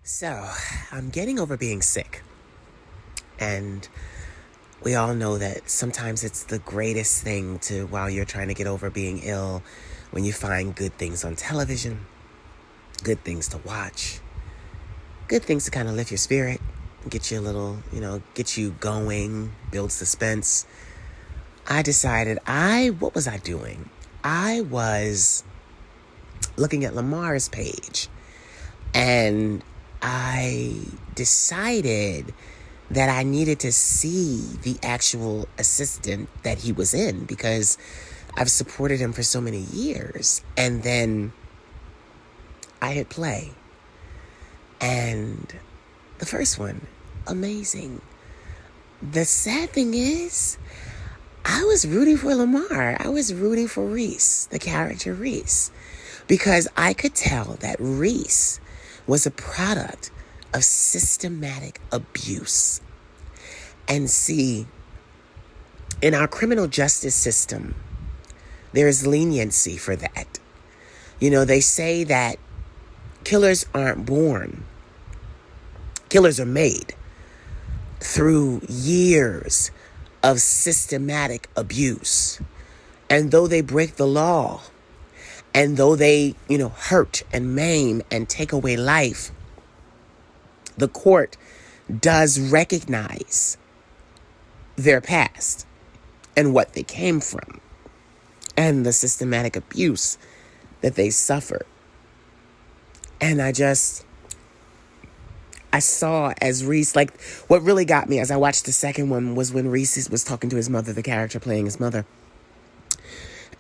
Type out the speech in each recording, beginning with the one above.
So, I'm getting over being sick. And we all know that sometimes it's the greatest thing while you're trying to get over being ill, when you find good things on television, good things to watch, good things to kind of lift your spirit, get you a little, get you going, build suspense. I decided what was I doing? I was looking at Lamarr's page, and I decided that I needed to see the actual assistant that he was in, because I've supported him for so many years. And then I hit play. And the first one, amazing. The sad thing is, I was rooting for Lamarr. I was rooting for Reese, the character Reese, because I could tell that Reese was a product of systematic abuse. And see, in our criminal justice system, there is leniency for that. They say that killers aren't born. Killers are made through years of systematic abuse. And though they break the law, and though they, hurt and maim and take away life, the court does recognize their past and what they came from and the systematic abuse that they suffered. And I saw as Reese, what really got me as I watched the second one was when Reese was talking to his mother, the character playing his mother.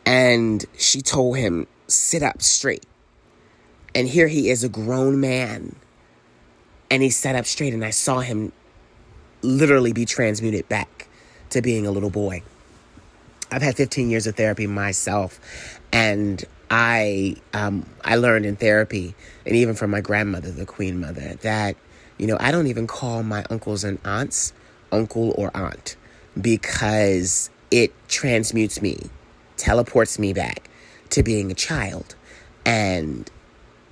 And she told him, sit up straight. And here he is, a grown man. And he sat up straight, and I saw him literally be transmuted back to being a little boy. I've had 15 years of therapy myself, and I learned in therapy, and even from my grandmother, the Queen Mother, that, I don't even call my uncles and aunts uncle or aunt, because it transmutes me, teleports me back to being a child. And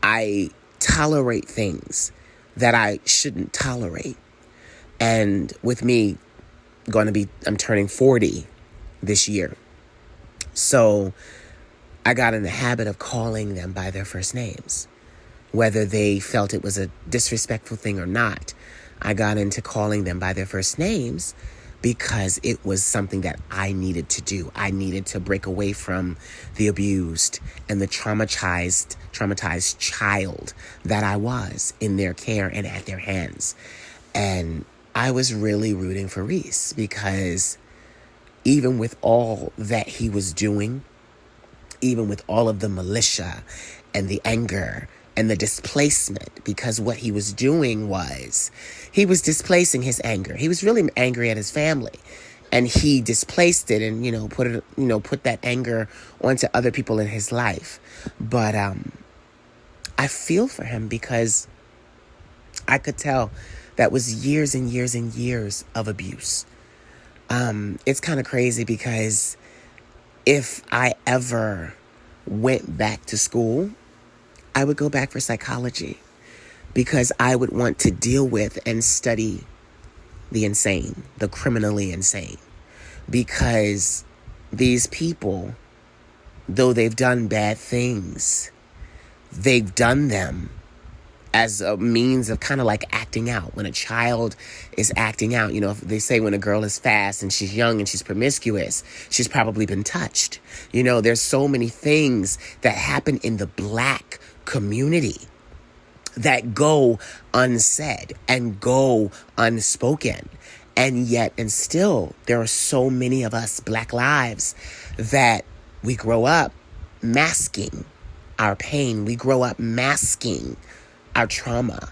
I tolerate things that I shouldn't tolerate. And with me I'm turning 40 this year. So I got in the habit of calling them by their first names, whether they felt it was a disrespectful thing or not. I got into calling them by their first names because it was something that I needed to do. I needed to break away from the abused and the traumatized child that I was in their care and at their hands. And I was really rooting for Reese, because even with all that he was doing, even with all of the militia and the anger and the displacement, because what he was doing was he was displacing his anger. He was really angry at his family, and he displaced it and, put that anger onto other people in his life. But I feel for him, because I could tell that was years and years and years of abuse. It's kind of crazy, because if I ever went back to school, I would go back for psychology, because I would want to deal with and study the insane, the criminally insane, because these people, though they've done bad things, they've done them as a means of kind of like acting out. When a child is acting out, if they say when a girl is fast and she's young and she's promiscuous, she's probably been touched. There's so many things that happen in the Black community that go unsaid and go unspoken. And still, there are so many of us Black lives that we grow up masking our pain. We grow up masking our trauma,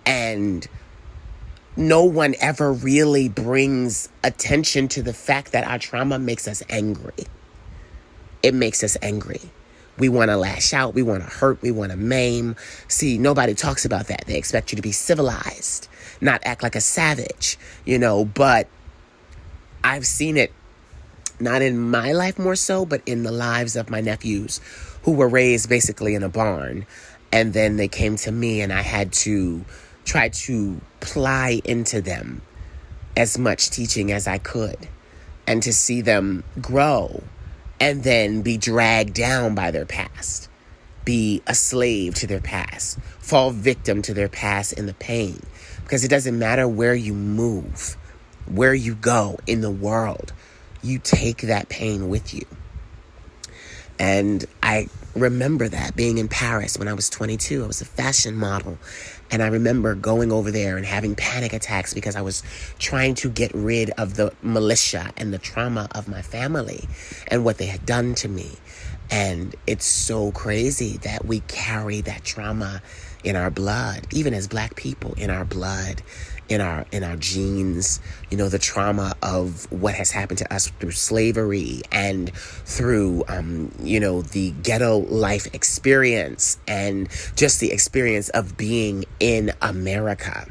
and no one ever really brings attention to the fact that our trauma makes us angry. It makes us angry. We want to lash out. We want to hurt. We want to maim. See, nobody talks about that. They expect you to be civilized, not act like a savage, but I've seen it, not in my life more so, but in the lives of my nephews who were raised basically in a barn. And then they came to me, and I had to tried to ply into them as much teaching as I could, and to see them grow and then be dragged down by their past, be a slave to their past, fall victim to their past in the pain. Because it doesn't matter where you move, where you go in the world, you take that pain with you. And I remember that being in Paris when I was 22. I was a fashion model. And I remember going over there and having panic attacks because I was trying to get rid of the militia and the trauma of my family and what they had done to me. And it's so crazy that we carry that trauma in our blood, even as Black people, in our blood, in our genes, the trauma of what has happened to us through slavery and through, the ghetto life experience and just the experience of being in America.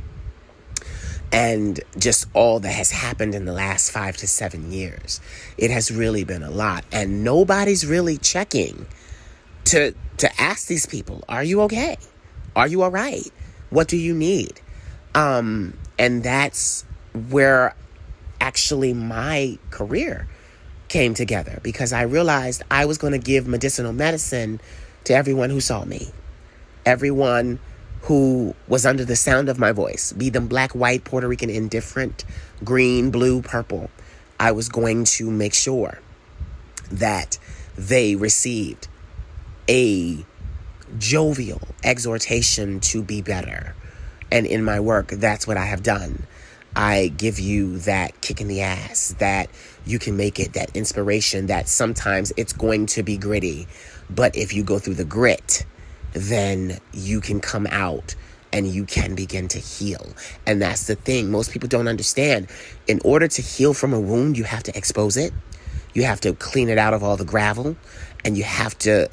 And just all that has happened in the last 5 to 7 years. It has really been a lot. And nobody's really checking to ask these people, are you okay? Are you all right? What do you need? And that's where actually my career came together, because I realized I was going to give medicinal medicine to everyone who saw me. Everyone who was under the sound of my voice, be them Black, white, Puerto Rican, indifferent, green, blue, purple. I was going to make sure that they received a jovial exhortation to be better. And in my work, that's what I have done. I give you that kick in the ass, that you can make it, that inspiration, that sometimes it's going to be gritty. But if you go through the grit, then you can come out and you can begin to heal. And that's the thing most people don't understand. In order to heal from a wound, you have to expose it. You have to clean it out of all the gravel, and you have to,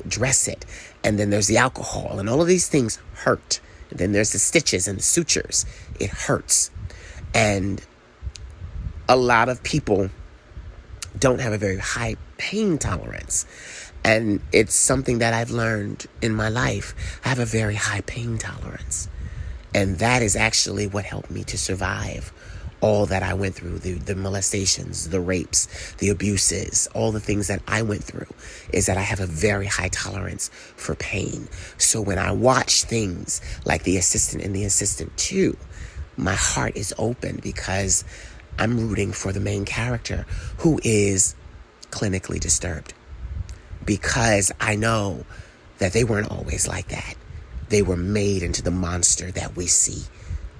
dress it. And then there's the alcohol, and all of these things hurt. And then there's the stitches and the sutures. It hurts. And a lot of people don't have a very high pain tolerance. And it's something that I've learned in my life. I have a very high pain tolerance. And that is actually what helped me to survive all that I went through, the molestations, the rapes, the abuses, all the things that I went through, is that I have a very high tolerance for pain. So when I watch things like The Assistant and The Assistant 2, my heart is open, because I'm rooting for the main character who is clinically disturbed. Because I know that they weren't always like that. They were made into the monster that we see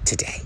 today.